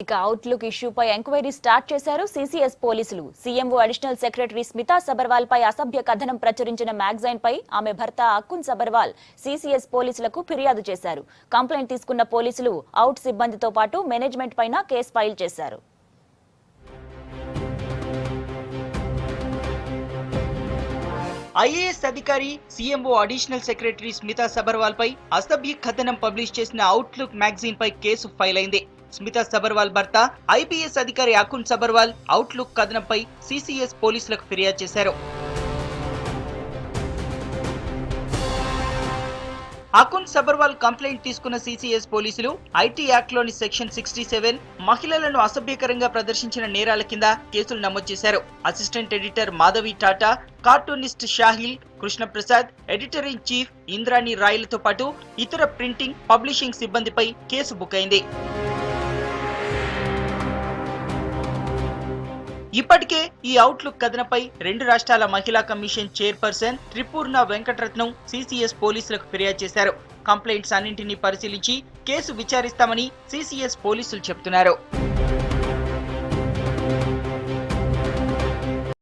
ఇక అవుట్లుక్ ఇష్యూపై enquiry start చేశారు సీసీఎస్ పోలీసులు. CMO additional secretary Smita Sabharwal పై అసభ్య కథనం ప్రచురించిన మ్యాగజైన్ పై ఆమె భర్త అకున్ సబర్వాల్ సీసీఎస్ పోలీసులకు ఫిర్యాదు చేశారు. కంప్లైంట్ తీసుకున్న పోలీసులు అవుట్ సిబ్బందితో పాటు మేనేజ్మెంట్ పైన కేసు ఫైల్ చేశారు. ఐఏఎస్ అధికారి CMO additional secretary Smita Sabharwal పై అసభ్య కథనం పబ్లిష్ చేసిన అవుట్లుక్ మ్యాగజైన్ పై కేసు ఫైల్ అయింది. స్మితా సబర్వాల్ భర్త ఐపీఎస్ అధికారి అకున్ సబర్వాల్ అవుట్లుక్ కథనంపై సీసీఎస్ పోలీసులకు ఫిర్యాదు చేశారు. అకున్ సబర్వాల్ కంప్లైంట్ తీసుకున్న సీసీఎస్ పోలీసులు ఐటీ యాక్ట్ లోని సెక్షన్ 67 మహిళలను అసభ్యకరంగా ప్రదర్శించిన నేరాల కింద కేసులు నమోదు చేశారు. Assistant editor Madhavi Tata, cartoonist Sahil Krishnaprasad, editor in chief Indrani రాయ్లతో పాటు ఇతర ప్రింటింగ్, పబ్లిషింగ్ సిబ్బందిపై కేసు బుక్ అయింది. ఇప్పటికే ఈ అవుట్లుక్ కథనపై 2 రాష్ట్రాల మహిళా కమిషన్ చైర్పర్సన్ త్రిపూర్ణ వెంకటరత్నం సీసీఎస్ పోలీసులకు ఫిర్యాదు చేశారు. కంప్లైంట్స్ అన్నింటినీ పరిశీలించి కేసు విచారిస్తామని సీసీఎస్ పోలీసులు చెబుతున్నారు.